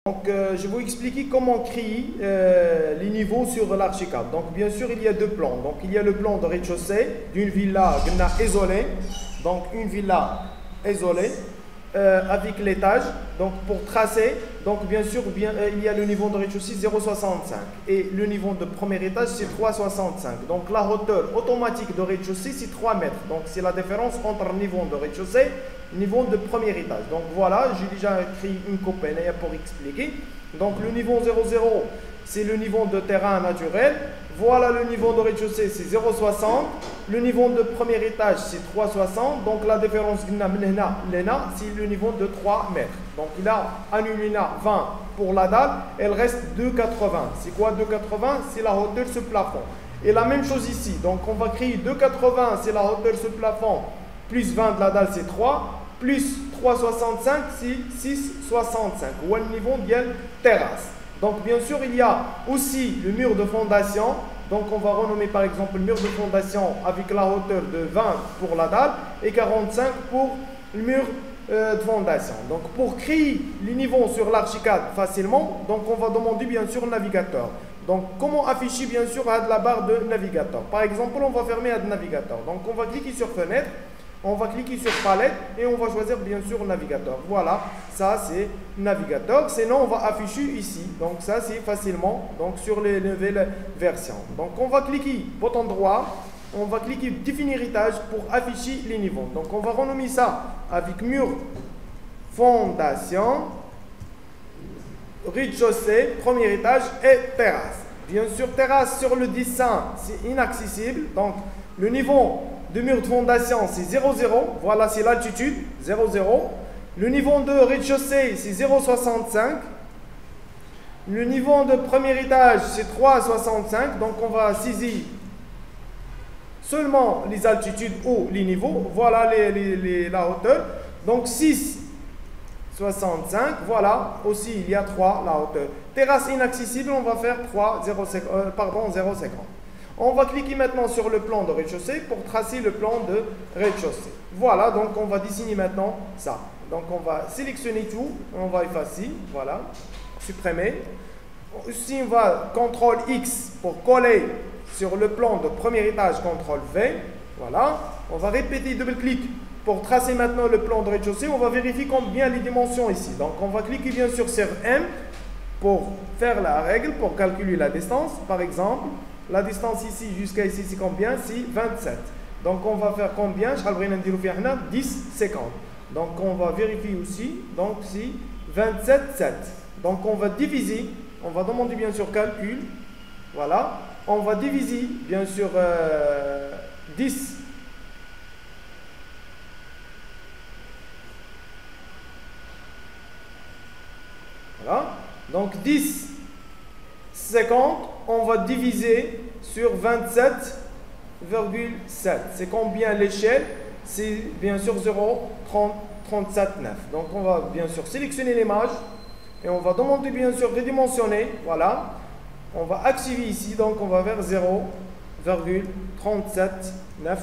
Donc, je vais vous expliquer comment créer les niveaux sur l'archicad. Donc, bien sûr, il y a deux plans. Donc, il y a le plan de rez-de-chaussée d'une villa isolée. Donc, une villa isolée avec l'étage. Donc, pour tracer, donc bien sûr, il y a le niveau de rez-de-chaussée 0,65 et le niveau de premier étage c'est 3,65. Donc, la hauteur automatique de rez-de-chaussée c'est 3 mètres. Donc, c'est la différence entre le niveau de rez-de-chaussée niveau de premier étage. Donc voilà, j'ai déjà écrit une copie pour expliquer. Donc le niveau 00, c'est le niveau de terrain naturel. Voilà le niveau de rez-de-chaussée, c'est 0,60. Le niveau de premier étage, c'est 3,60. Donc la différence, c'est le niveau de 3 mètres. Donc il a annulé 20 pour la dalle, elle reste 2,80. C'est quoi 2,80? C'est la hauteur de ce plafond. Et la même chose ici. Donc on va créer 2,80, c'est la hauteur de ce plafond. Plus 20 de la dalle, c'est 3. Plus 3,65, c'est 6,65. Ou le niveau de la terrasse. Donc, bien sûr, il y a aussi le mur de fondation. Donc, on va renommer par exemple le mur de fondation avec la hauteur de 20 pour la dalle et 45 pour le mur de fondation. Donc, pour créer les niveaux sur l'archicad facilement, donc on va demander bien sûr le navigateur. Donc, comment afficher bien sûr la barre de navigateur? Par exemple, on va fermer le navigateur. Donc, on va cliquer sur fenêtre. On va cliquer sur palette et on va choisir bien sûr navigateur. Voilà, ça c'est navigateur. Sinon, on va afficher ici. Donc ça c'est facilement donc sur les nouvelles versions. Donc on va cliquer bouton droit. On va cliquer définir étage pour afficher les niveaux. Donc on va renommer ça avec mur, fondation, rez-de-chaussée, premier étage et terrasse. Bien sûr, terrasse sur le dessin c'est inaccessible. Donc le niveau de mur de fondation, c'est 0,0. Voilà, c'est l'altitude, 0,0. Le niveau de rez-de-chaussée, c'est 0,65. Le niveau de premier étage, c'est 3,65. Donc, on va saisir seulement les altitudes ou les niveaux. Voilà la hauteur. Donc, 6,65. Voilà, aussi, il y a 3, la hauteur. Terrasse inaccessible, on va faire 0,50. On va cliquer maintenant sur le plan de rez-de-chaussée pour tracer le plan de rez-de-chaussée. Voilà, donc on va dessiner maintenant ça. Donc on va sélectionner tout, on va effacer, voilà, supprimer. Ici on va CTRL X pour coller sur le plan de premier étage, CTRL V, voilà. On va répéter double-clic pour tracer maintenant le plan de rez-de-chaussée. On va vérifier combien les dimensions ici. Donc on va cliquer bien sûr sur M pour faire la règle, pour calculer la distance, par exemple. La distance ici jusqu'à ici, c'est combien? C'est 27. Donc, on va faire combien? 10, 50. Donc, on va vérifier aussi. Donc, c'est 27, 7. Donc, on va diviser. On va demander bien sûr calcul. Voilà. On va diviser bien sûr 10. Voilà. Donc, 10, 50. On va diviser sur 27,7. C'est combien l'échelle? C'est bien sûr 0,37,9. Donc on va bien sûr sélectionner l'image et on va demander bien sûr redimensionner. Voilà. On va activer ici. Donc on va vers 0,37,9.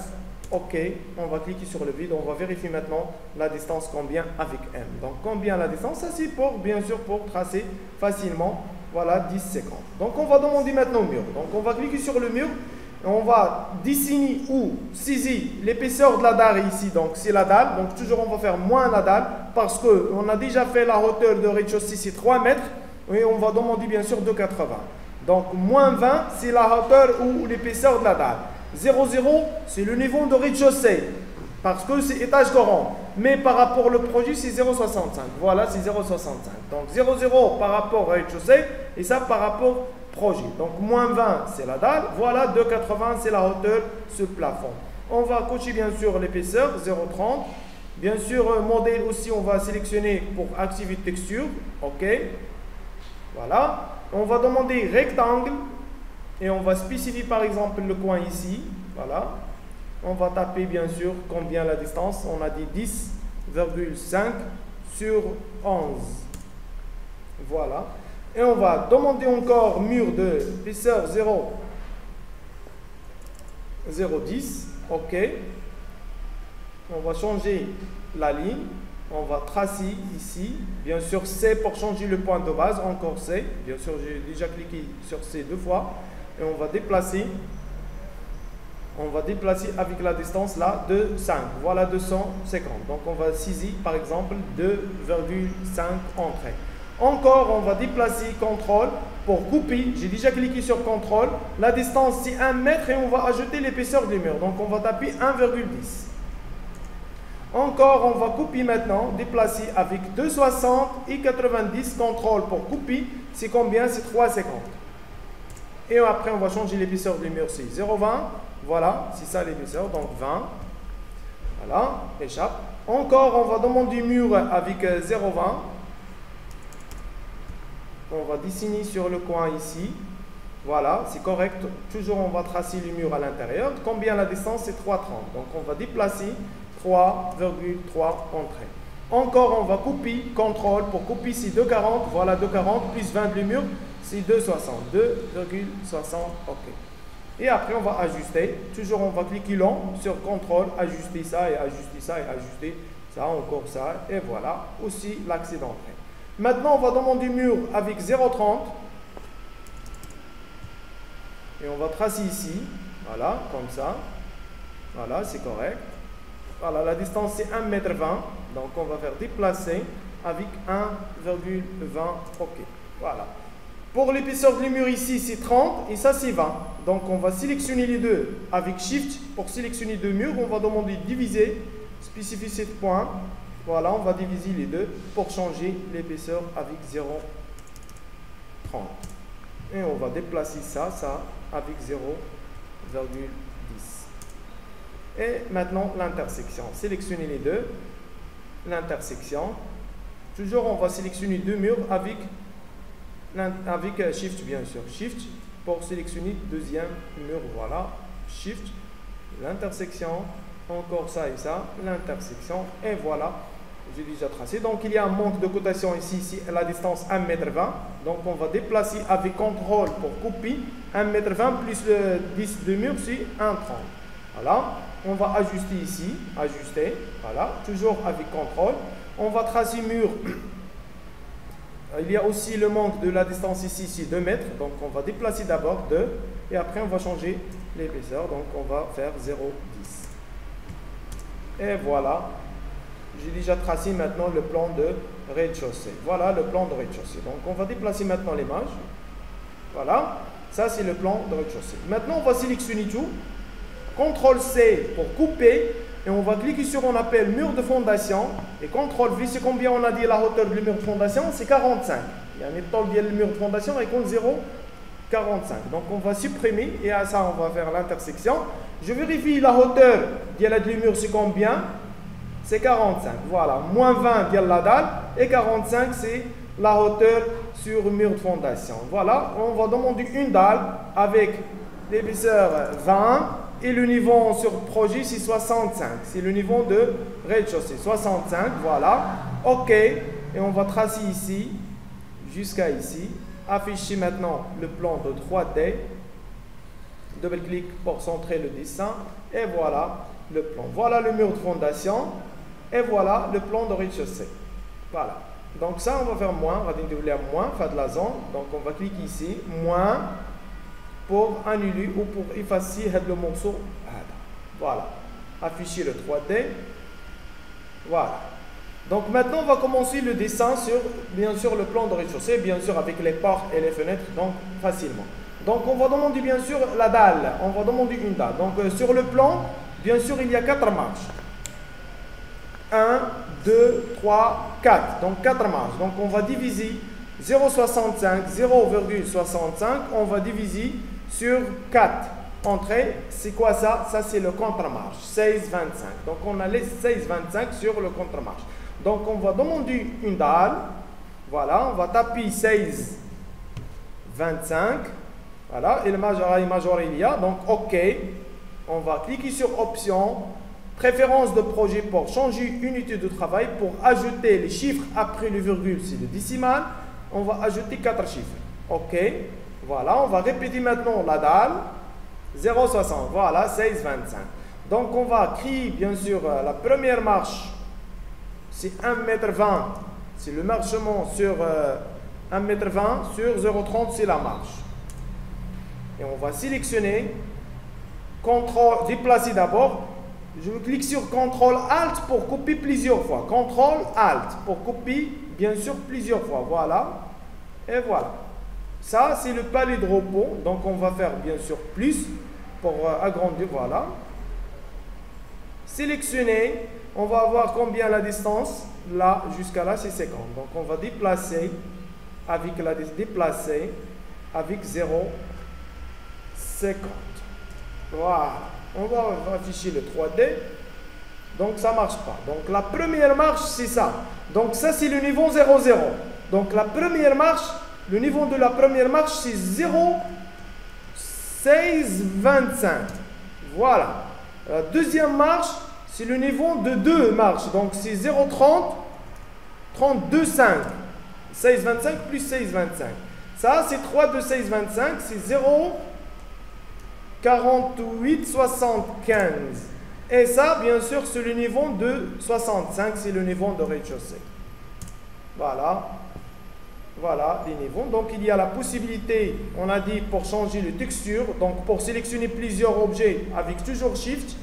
OK. On va cliquer sur le vide. On va vérifier maintenant la distance combien avec M. Donc combien la distance? Ça c'est pour bien sûr pour tracer facilement. Voilà, 10 secondes. Donc, on va demander maintenant le mur. Donc, on va cliquer sur le mur. Et on va dessiner ou saisir l'épaisseur de la dalle ici. Donc, c'est la dalle. Donc, toujours, on va faire moins la dalle parce qu'on a déjà fait la hauteur de rez-de-chaussée, c'est 3 mètres. Et on va demander bien sûr 2,80. Donc, moins 20, c'est la hauteur ou l'épaisseur de la dalle. 0,0, c'est le niveau de rez-de-chaussée. Parce que c'est étage courant. Mais par rapport au projet, c'est 0,65. Voilà, c'est 0,65. Donc 0,0 par rapport à rez-de-chaussée et ça par rapport au projet. Donc moins 20, c'est la dalle. Voilà, 2,80, c'est la hauteur, ce plafond. On va cocher bien sûr l'épaisseur, 0,30. Bien sûr, modèle aussi, on va sélectionner pour activer texture. OK. Voilà. On va demander rectangle et on va spécifier par exemple le coin ici. Voilà. On va taper bien sûr combien la distance. On a dit 10,5 sur 11. Voilà. Et on va demander encore mur de épaisseur 0,10. OK. On va changer la ligne. On va tracer ici. Bien sûr, C pour changer le point de base. Encore C. Bien sûr, j'ai déjà cliqué sur C 2 fois. Et on va déplacer. On va déplacer avec la distance là de 5. Voilà 250. Donc, on va saisir par exemple 2,5 entrées. Encore, on va déplacer contrôle pour couper. J'ai déjà cliqué sur contrôle. La distance, c'est 1 mètre et on va ajouter l'épaisseur du mur. Donc, on va taper 1,10. Encore, on va couper maintenant, déplacer avec 2,60 et 90. Contrôle pour couper. C'est combien? C'est 3,50. Et après, on va changer l'épaisseur du mur. C'est 0,20. Voilà, c'est ça l'épaisseur. Donc, 20. Voilà, échappe. Encore, on va demander mur avec 0,20. On va dessiner sur le coin ici. Voilà, c'est correct. Toujours, on va tracer le mur à l'intérieur. Combien la distance? C'est 3,30. Donc, on va déplacer 3,3 entrées. Encore, on va couper. Contrôle pour couper, c'est 2,40. Voilà, 2,40 plus 20 du mur, c'est 2,60. 2,60. OK. Et après, on va ajuster. Toujours, on va cliquer long sur contrôle, ajuster ça et ajuster ça et ajuster ça, encore ça. Et voilà, aussi l'accès d'entrée. Maintenant, on va demander mur avec 0,30. Et on va tracer ici. Voilà, comme ça. Voilà, c'est correct. Voilà, la distance c'est 1,20 m. Donc, on va faire déplacer avec 1,20. OK. Voilà. Pour l'épaisseur du mur ici, c'est 30 et ça, c'est 20. Donc, on va sélectionner les deux avec Shift. Pour sélectionner deux murs, on va demander diviser, spécifier point. Voilà, on va diviser les deux pour changer l'épaisseur avec 0,30. Et on va déplacer ça avec 0,10. Et maintenant, l'intersection. Sélectionnez les deux. L'intersection. Toujours, on va sélectionner deux murs avec Shift, bien sûr. Shift pour sélectionner deuxième mur. Voilà. Shift. L'intersection. Encore ça et ça. L'intersection. Et voilà. J'ai déjà tracé. Donc, il y a un manque de cotation ici. Ici, la distance 1,20 m. Donc, on va déplacer avec contrôle pour couper. 1,20 m plus le 10 de mur, c'est 1,30. Voilà. On va ajuster ici. Ajuster. Voilà. Toujours avec contrôle. On va tracer mur. Il y a aussi le manque de la distance ici, c'est 2 mètres. Donc, on va déplacer d'abord 2. Et après, on va changer l'épaisseur. Donc, on va faire 0,10. Et voilà. J'ai déjà tracé maintenant le plan de rez-de-chaussée. Voilà le plan de rez-de-chaussée. Donc, on va déplacer maintenant l'image. Voilà. Ça, c'est le plan de rez-de-chaussée. Maintenant, on va sélectionner tout. CTRL-C pour couper. Et on va cliquer sur, on appelle mur de fondation. Et CTRL-V, c'est combien on a dit la hauteur du mur de fondation? C'est 45. Il y a un étal du mur de fondation et compte 0,45. Donc, on va supprimer. Et à ça, on va faire l'intersection. Je vérifie la hauteur du mur, c'est combien? C'est 45. Voilà. Moins 20 de la dalle. Et 45, c'est la hauteur sur le mur de fondation. Voilà. On va demander une dalle avec l'épaisseur 20. Et le niveau sur projet, c'est 65. C'est le niveau de rez-de-chaussée. 65. Voilà. OK. Et on va tracer ici jusqu'à ici. Afficher maintenant le plan de 3D. Double-clic pour centrer le dessin. Et voilà le plan. Voilà le mur de fondation. Et voilà le plan de rez-de-chaussée. Voilà. Donc ça, on va faire moins. On va dédoubler moins, faire de la zone. Donc on va cliquer ici. Moins pour annuler ou pour effacer le morceau. Voilà. Afficher le 3D. Voilà. Donc maintenant, on va commencer le dessin sur, bien sûr, le plan de rez-de-chaussée. Bien sûr, avec les portes et les fenêtres. Donc, facilement. Donc, on va demander, bien sûr, la dalle. On va demander une dalle. Donc, sur le plan, bien sûr, il y a 4 marches. 1, 2, 3, 4. Donc 4 marches. Donc on va diviser 0,65, 0,65. On va diviser sur 4 entrées. C'est quoi ça? Ça c'est le contre-marche. 16,25. Donc on a les 16,25 sur le contre-marche. Donc on va demander une dalle. Voilà. On va taper 16,25. Voilà. Et le majeur il y a. Donc OK. On va cliquer sur option. Préférence de projet pour changer unité de travail. Pour ajouter les chiffres après le virgule, c'est le décimal. On va ajouter 4 chiffres. OK. Voilà. On va répéter maintenant la dalle. 0,60. Voilà. 16,25. Donc on va créer bien sûr la première marche c'est 1,20 m. C'est le marchement sur 1,20 m sur 0,30, c'est la marche. Et on va sélectionner, contrôle, déplacer d'abord. Je clique sur CTRL ALT pour copier plusieurs fois. CTRL ALT pour copier, bien sûr, plusieurs fois. Voilà. Et voilà. Ça, c'est le palais de repos. Donc, on va faire, bien sûr, plus pour agrandir. Voilà. Sélectionner. On va voir combien la distance. Là, jusqu'à là, c'est 50. Donc, on va déplacer avec 0,50. Voilà. On va afficher le 3D. Donc, ça ne marche pas. Donc, la première marche, c'est ça. Donc, ça, c'est le niveau 0,0. Donc, la première marche, le niveau de la première marche, c'est 0,1625. Voilà. La deuxième marche, c'est le niveau de 2 marches. Donc, c'est 0,30, 32,5. 16,25 plus 16,25. Ça, c'est 3 de 16,25. C'est 0,4875. Et ça, bien sûr, c'est le niveau de 65. C'est le niveau de rez-de-chaussée. Voilà. Voilà les niveaux. Donc, il y a la possibilité, on a dit, pour changer de texture. Donc, pour sélectionner plusieurs objets avec toujours Shift,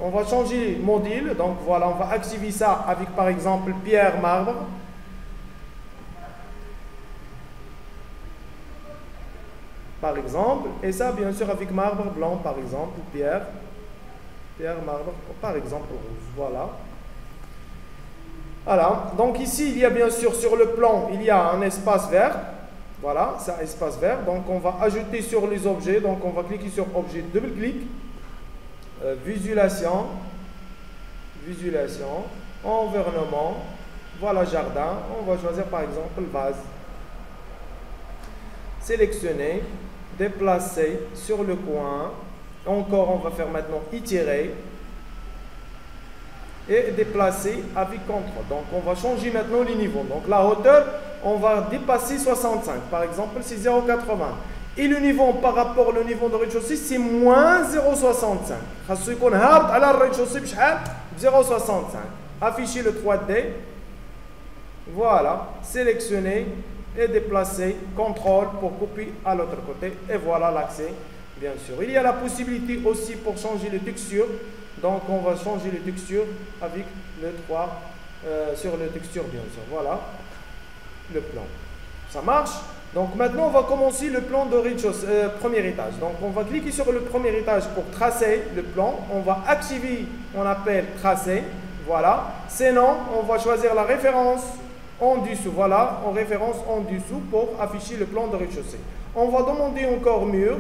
on va changer module. Donc, voilà, on va activer ça avec, par exemple, pierre, marbre. Par exemple. Et ça, bien sûr, avec marbre blanc, par exemple, ou pierre. Pierre, marbre, par exemple, rouge. Voilà. Voilà, donc ici, il y a bien sûr sur le plan, il y a un espace vert. Voilà, c'est un espace vert. Donc, on va ajouter sur les objets. Donc, on va cliquer sur objet, double-clic. Visualisation. Visualisation. Environnement. Voilà, jardin. On va choisir par exemple vase. Sélectionner. Déplacer sur le coin. Encore, on va faire maintenant étirer. Et déplacer avec CTRL. Donc, on va changer maintenant les niveaux. Donc, la hauteur, on va dépasser 65. Par exemple, c'est 0,80. Et le niveau par rapport au niveau de rez-de-chaussée, c'est moins 0,65. خاصو يكون هابط على الرez-de-chaussée بشحال 0,65. Afficher le 3D. Voilà. Sélectionner et déplacer. CTRL pour copier à l'autre côté. Et voilà l'accès, bien sûr. Il y a la possibilité aussi pour changer les textures. Donc, on va changer les textures avec le 3 sur les textures, bien sûr. Voilà le plan. Ça marche. Donc, maintenant, on va commencer le plan de rez-de-chaussée, premier étage. Donc, on va cliquer sur le premier étage pour tracer le plan. On va activer, on appelle tracer. Voilà. Sinon, on va choisir la référence en dessous. Voilà, en référence en dessous pour afficher le plan de rez-de-chaussée. On va demander encore mur.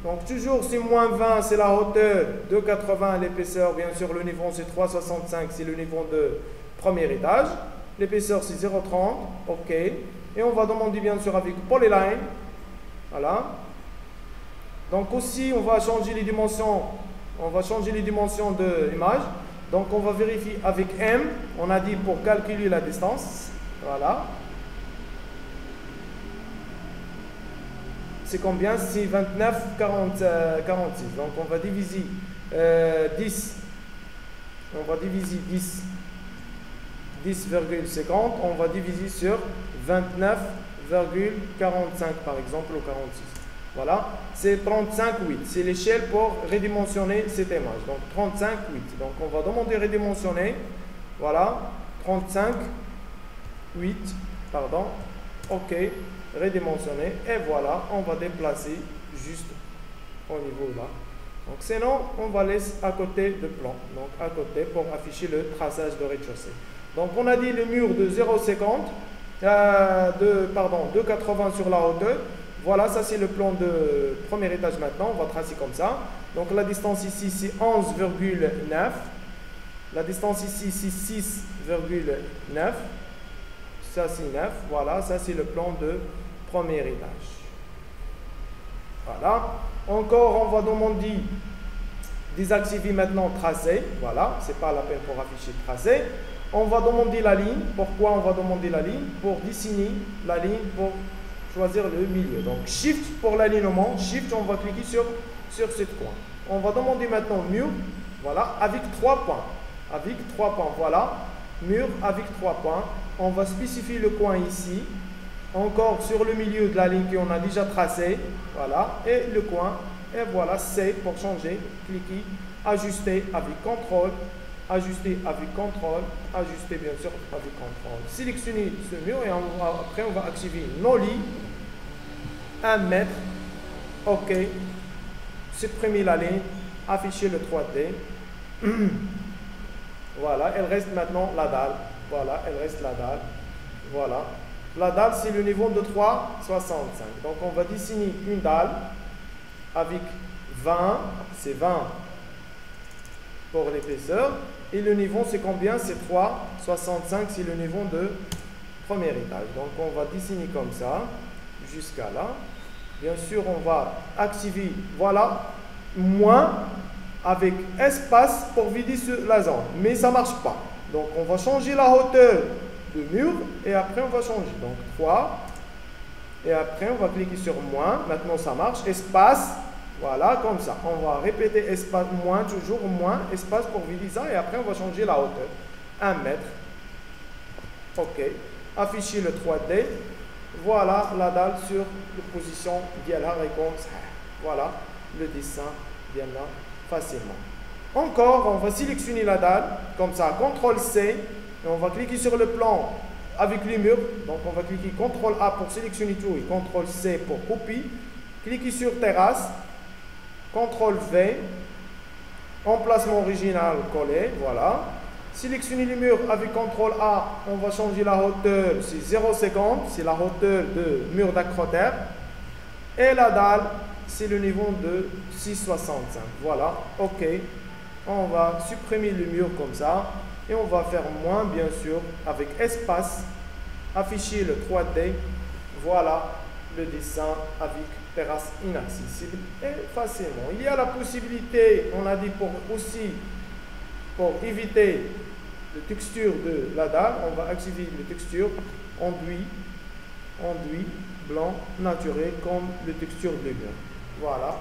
Donc, toujours, c'est moins 20, c'est la hauteur, 2,80 l'épaisseur, bien sûr, le niveau, c'est 3,65, c'est le niveau de premier étage. L'épaisseur, c'est 0,30, OK. Et on va demander, bien sûr, avec Polyline. Voilà. Donc, aussi, on va changer les dimensions. On va changer les dimensions de l'image. Donc, on va vérifier avec M. On a dit pour calculer la distance. Voilà. C'est combien? C'est 29, 46. Donc, on va diviser 10. On va diviser 10. 10,50. On va diviser sur 29,45 par exemple, ou 46. Voilà. C'est 35,8. C'est l'échelle pour redimensionner cette image. Donc, 35,8. Donc, on va demander redimensionner. Voilà. 35,8. Pardon. OK. Redimensionner et voilà, on va déplacer juste au niveau là. Donc sinon, on va laisser à côté de plan, donc à côté pour afficher le traçage de rez-de-chaussée. Donc on a dit le mur de 0,50, 2,80 sur la hauteur. Voilà, ça c'est le plan de premier étage maintenant, on va tracer comme ça. Donc la distance ici c'est 11,9, la distance ici c'est 6,9. Ça c'est 9, voilà, ça c'est le plan de premier étage. Voilà. Encore, on va demander désactiver maintenant tracé. Voilà, c'est pas la peine pour afficher tracé. On va demander la ligne. Pourquoi on va demander la ligne? Pour dessiner la ligne, pour choisir le milieu. Donc Shift pour l'alignement. Shift, on va cliquer sur cette coin. On va demander maintenant mur. Voilà, avec 3 points. Avec 3 points, voilà. mur avec 3 points. On va spécifier le coin ici. Encore sur le milieu de la ligne qu'on a déjà tracée. Voilà. Et le coin. Et voilà, C pour changer. Cliquez. Ajuster avec contrôle. Ajuster avec contrôle. Ajuster bien sûr avec contrôle. Sélectionnez ce mur et après on va activer Nollie. 1 mètre. OK. Supprimer la ligne. Afficher le 3D. Voilà, elle reste maintenant la dalle. Voilà, elle reste la dalle. Voilà. La dalle, c'est le niveau de 3,65. Donc, on va dessiner une dalle avec 20. C'est 20 pour l'épaisseur. Et le niveau, c'est combien? C'est 3,65. C'est le niveau de premier étage. Donc, on va dessiner comme ça jusqu'à là. Bien sûr, on va activer, voilà, moins avec espace pour vider la zone. Mais ça ne marche pas. Donc, on va changer la hauteur de mur et après, on va changer. Donc, 3. Et après, on va cliquer sur moins. Maintenant, ça marche. Espace. Voilà, comme ça. On va répéter espace, moins, toujours moins, espace pour vider ça. Et après, on va changer la hauteur. 1 mètre. OK. Afficher le 3D. Voilà la dalle sur la position dialar et comme ça. Voilà le dessin bien là facilement. Encore, on va sélectionner la dalle comme ça. CTRL C. Et on va cliquer sur le plan avec les murs. Donc on va cliquer CTRL A pour sélectionner tout et CTRL C pour copier. Cliquez sur terrasse. CTRL V. Emplacement original collé. Voilà. Sélectionnez les murs avec CTRL A, on va changer la hauteur, c'est 0,50, c'est la hauteur de mur d'acrotère. Et la dalle, c'est le niveau de 6,65. Voilà, OK. On va supprimer le mur comme ça. Et on va faire moins, bien sûr, avec espace. Afficher le 3D. Voilà le dessin avec terrasse inaccessible. Et facilement. Il y a la possibilité, on a dit pour éviter la texture de la dalle, on va activer la texture enduit blanc naturel comme la texture de mur. Voilà.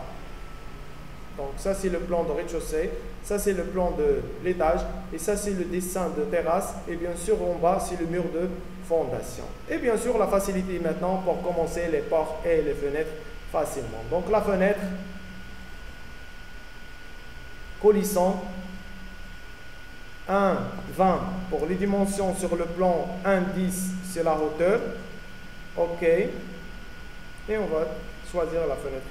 Donc ça c'est le plan de rez-de-chaussée, ça c'est le plan de l'étage et ça c'est le dessin de terrasse et bien sûr en bas c'est le mur de fondation. Et bien sûr la facilité maintenant pour commencer les portes et les fenêtres facilement. Donc la fenêtre coulissant 1,20 pour les dimensions sur le plan, 1,10 c'est la hauteur. OK. Et on va choisir la fenêtre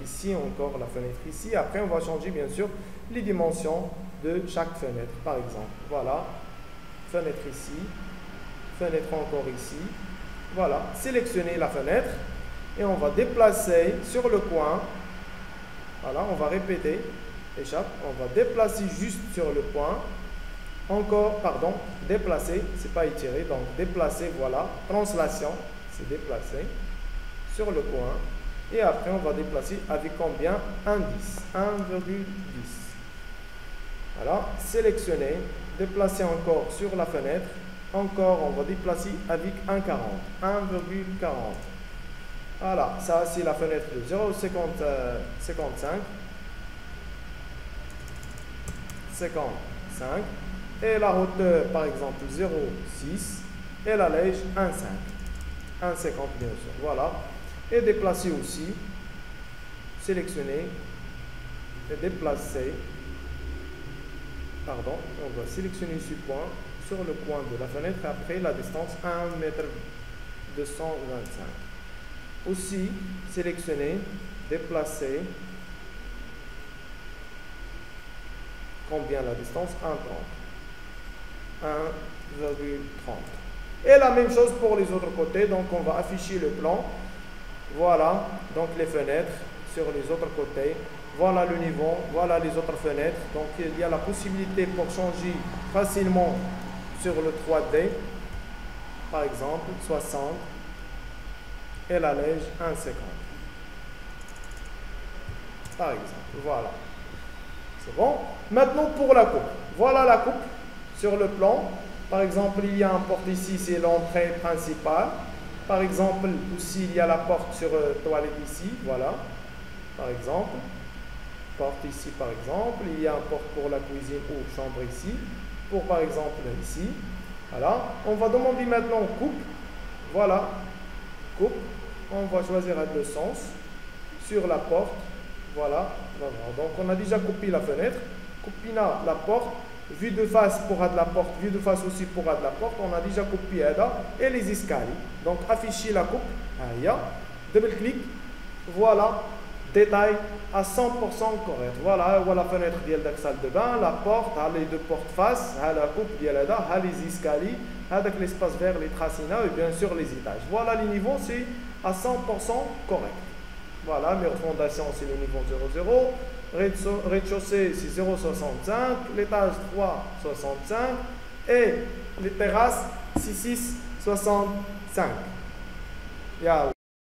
ici, encore la fenêtre ici. Après, on va changer bien sûr les dimensions de chaque fenêtre. Par exemple, voilà, fenêtre ici, fenêtre encore ici. Voilà, sélectionner la fenêtre et on va déplacer sur le coin. Voilà, on va répéter. Échappe, on va déplacer juste sur le point. Encore, pardon, déplacer, c'est pas étirer, donc déplacer, voilà, translation, c'est déplacer sur le coin. Et après, on va déplacer avec combien? 1,10. Voilà, sélectionner, déplacer encore sur la fenêtre. Encore, on va déplacer avec 1,40. Voilà, ça c'est la fenêtre de 0,55. 55 et la hauteur par exemple 0,6 et la lège 1,5 bien sûr, voilà. Et déplacer aussi, sélectionner et déplacer, pardon, on va sélectionner ce point sur le coin de la fenêtre et après la distance 1,225 m. Aussi sélectionner, déplacer. Combien la distance? 1,30. 1,30. Et la même chose pour les autres côtés. Donc, on va afficher le plan. Voilà. Donc, les fenêtres sur les autres côtés. Voilà le niveau. Voilà les autres fenêtres. Donc, il y a la possibilité pour changer facilement sur le 3D. Par exemple, 60. Et la lège, 1,50. Par exemple. Voilà. C'est bon. Maintenant pour la coupe. Voilà la coupe sur le plan. Par exemple, il y a une porte ici, c'est l'entrée principale. Par exemple, aussi il y a la porte sur toilette ici. Voilà. Par exemple. Porte ici par exemple. Il y a une porte pour la cuisine ou chambre ici. pour par exemple ici. Voilà. On va demander maintenant coupe. Voilà. Coupe. On va choisir le sens sur la porte. Voilà. Donc on a déjà coupé la fenêtre. Coupé la porte. Vue de face pour de la porte. Vue de face aussi pour de la porte. On a déjà coupé et les escaliers. Donc afficher la coupe. Double clic. Voilà. Détail à 100% correct. Voilà, la fenêtre de la salle de bain, la porte, les deux portes face, la coupe, les escaliers, l'espace vert, les tracina et bien sûr les étages. Voilà, les niveaux, c'est à 100% correct. Voilà, mes fondations, c'est le niveau 00. Rez-de-chaussée, c'est 0,65. L'étage 3,65. Et les terrasses, c'est 6,65. Yalla.